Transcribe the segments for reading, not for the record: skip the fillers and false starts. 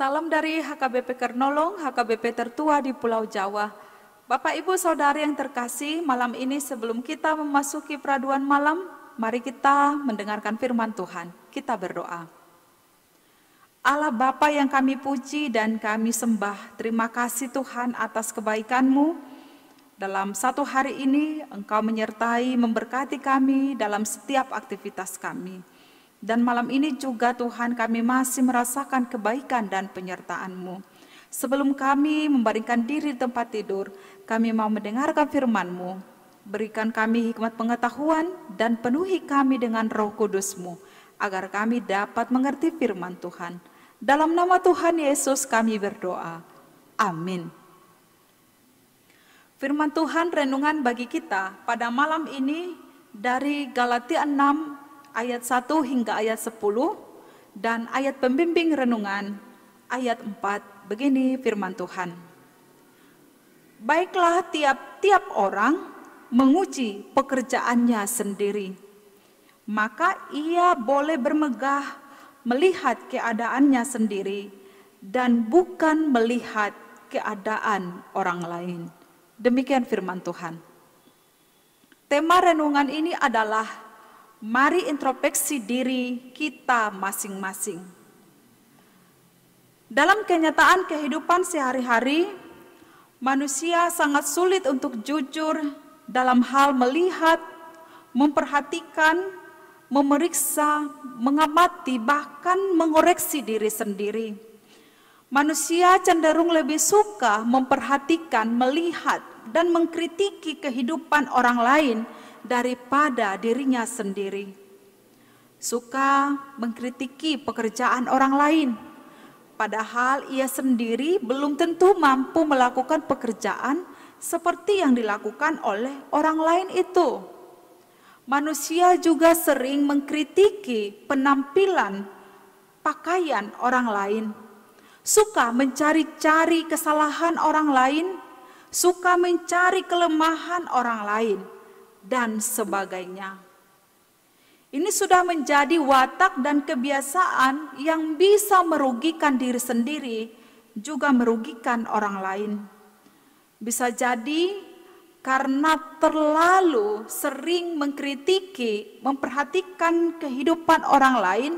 Salam dari HKBP Kernolong, HKBP tertua di Pulau Jawa. Bapak Ibu Saudari yang terkasih, malam ini sebelum kita memasuki peraduan malam, mari kita mendengarkan firman Tuhan. Kita berdoa. Allah Bapa yang kami puji dan kami sembah, terima kasih Tuhan atas kebaikan-Mu. Dalam satu hari ini Engkau menyertai, memberkati kami dalam setiap aktivitas kami. Dan malam ini juga Tuhan kami masih merasakan kebaikan dan penyertaan-Mu. Sebelum kami membaringkan diri di tempat tidur, kami mau mendengarkan firman-Mu. Berikan kami hikmat pengetahuan dan penuhi kami dengan Roh Kudus-Mu, agar kami dapat mengerti firman Tuhan. Dalam nama Tuhan Yesus kami berdoa. Amin. Firman Tuhan renungan bagi kita pada malam ini dari Galatia 6 ayat 1 hingga ayat 10 dan ayat pembimbing renungan ayat 4. Begini firman Tuhan. Baiklah tiap-tiap orang menguji pekerjaannya sendiri, maka ia boleh bermegah melihat keadaannya sendiri dan bukan melihat keadaan orang lain. Demikian firman Tuhan. Tema renungan ini adalah mari introspeksi diri kita masing-masing. Dalam kenyataan kehidupan sehari-hari, manusia sangat sulit untuk jujur dalam hal melihat, memperhatikan, memeriksa, mengamati, bahkan mengoreksi diri sendiri. Manusia cenderung lebih suka memperhatikan, melihat, dan mengkritiki kehidupan orang lain daripada dirinya sendiri. Suka mengkritiki pekerjaan orang lain, padahal ia sendiri belum tentu mampu melakukan pekerjaan seperti yang dilakukan oleh orang lain itu. Manusia juga sering mengkritiki penampilan, pakaian orang lain, suka mencari-cari kesalahan orang lain, suka mencari kelemahan orang lain, dan sebagainya. Ini sudah menjadi watak dan kebiasaan yang bisa merugikan diri sendiri, juga merugikan orang lain. Bisa jadi karena terlalu sering mengkritiki, memperhatikan kehidupan orang lain,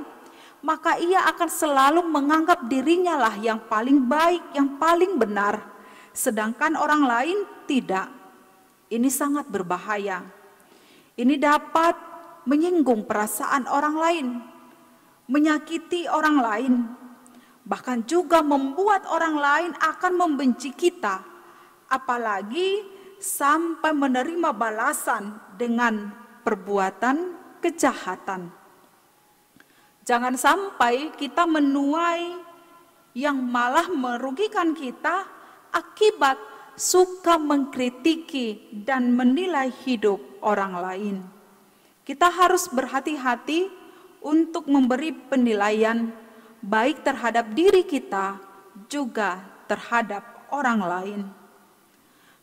maka ia akan selalu menganggap dirinya lah yang paling baik, yang paling benar, sedangkan orang lain tidak. Ini sangat berbahaya. Ini dapat menyinggung perasaan orang lain, menyakiti orang lain, bahkan juga membuat orang lain akan membenci kita, apalagi sampai menerima balasan dengan perbuatan kejahatan. Jangan sampai kita menuai yang malah merugikan kita akibat suka mengkritiki dan menilai hidup orang lain. Kita harus berhati-hati untuk memberi penilaian baik terhadap diri kita juga terhadap orang lain.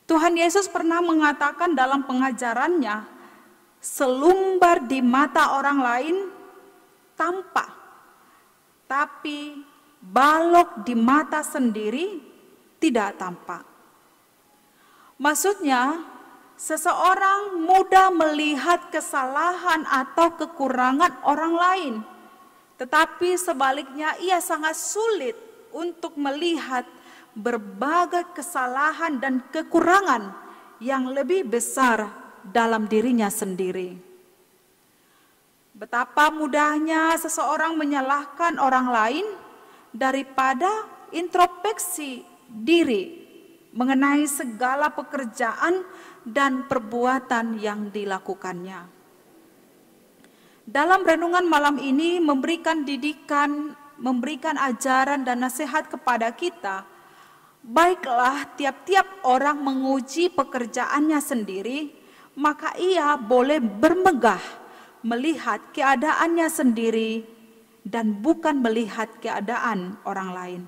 Tuhan Yesus pernah mengatakan dalam pengajarannya, selumbar di mata orang lain tampak, tapi balok di mata sendiri tidak tampak. Maksudnya, seseorang mudah melihat kesalahan atau kekurangan orang lain, tetapi sebaliknya ia sangat sulit untuk melihat berbagai kesalahan dan kekurangan yang lebih besar dalam dirinya sendiri. Betapa mudahnya seseorang menyalahkan orang lain daripada introspeksi diri mengenai segala pekerjaan dan perbuatan yang dilakukannya. Dalam renungan malam ini memberikan didikan, memberikan ajaran dan nasihat kepada kita. Baiklah tiap-tiap orang menguji pekerjaannya sendiri, maka ia boleh bermegah melihat keadaannya sendiri dan bukan melihat keadaan orang lain.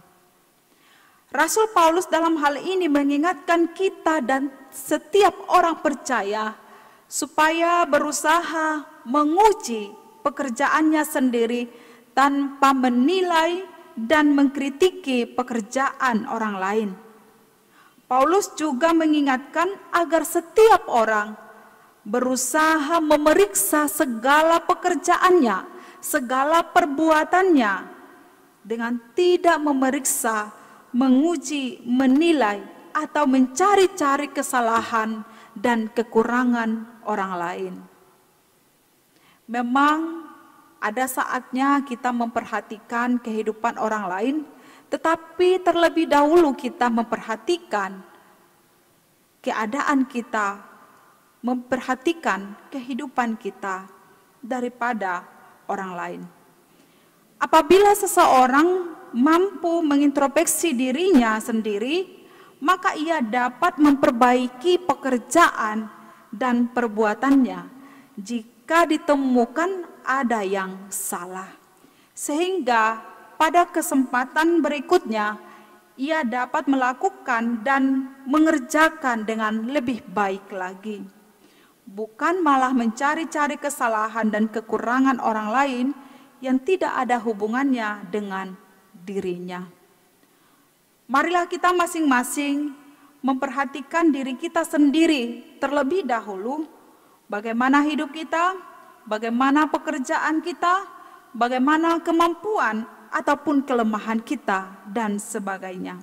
Rasul Paulus dalam hal ini mengingatkan kita dan setiap orang percaya supaya berusaha menguji pekerjaannya sendiri tanpa menilai dan mengkritiki pekerjaan orang lain. Paulus juga mengingatkan agar setiap orang berusaha memeriksa segala pekerjaannya, segala perbuatannya, dengan tidak memeriksa, menguji, menilai, atau mencari-cari kesalahan dan kekurangan orang lain. Memang ada saatnya kita memperhatikan kehidupan orang lain, tetapi terlebih dahulu kita memperhatikan keadaan kita, memperhatikan kehidupan kita daripada orang lain. Apabila seseorang mampu mengintrospeksi dirinya sendiri, maka ia dapat memperbaiki pekerjaan dan perbuatannya jika ditemukan ada yang salah. Sehingga pada kesempatan berikutnya, ia dapat melakukan dan mengerjakan dengan lebih baik lagi. Bukan malah mencari-cari kesalahan dan kekurangan orang lain yang tidak ada hubungannya dengan dirinya. Marilah kita masing-masing memperhatikan diri kita sendiri terlebih dahulu, bagaimana hidup kita, bagaimana pekerjaan kita, bagaimana kemampuan ataupun kelemahan kita, dan sebagainya.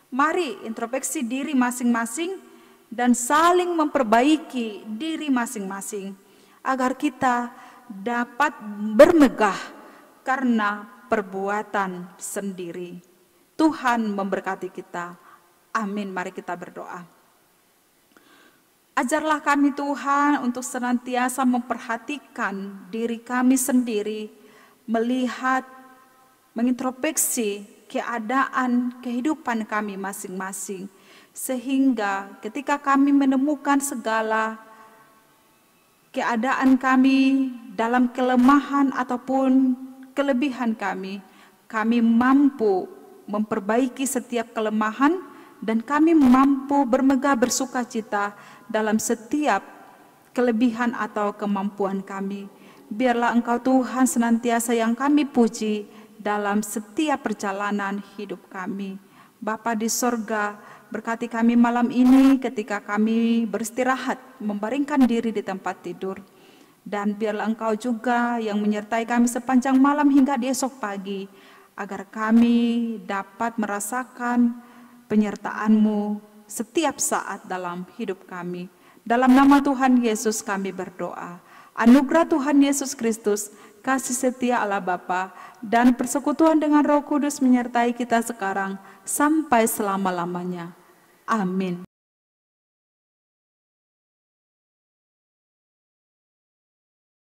Mari introspeksi diri masing-masing dan saling memperbaiki diri masing-masing agar kita dapat bermegah karena perbuatan sendiri. Tuhan memberkati kita. Amin. Mari kita berdoa. Ajarlah kami Tuhan untuk senantiasa memperhatikan diri kami sendiri, melihat, mengintrospeksi keadaan kehidupan kami masing-masing, sehingga ketika kami menemukan segala keadaan kami dalam kelemahan ataupun kelebihan kami mampu memperbaiki setiap kelemahan dan kami mampu bermegah bersukacita dalam setiap kelebihan atau kemampuan kami. Biarlah Engkau Tuhan senantiasa yang kami puji dalam setiap perjalanan hidup kami. Bapa di sorga, berkati kami malam ini ketika kami beristirahat, membaringkan diri di tempat tidur. Dan biarlah Engkau juga yang menyertai kami sepanjang malam hingga di esok pagi, agar kami dapat merasakan penyertaan-Mu setiap saat dalam hidup kami. Dalam nama Tuhan Yesus kami berdoa. Anugerah Tuhan Yesus Kristus, kasih setia Allah Bapa, dan persekutuan dengan Roh Kudus menyertai kita sekarang sampai selama-lamanya. Amin.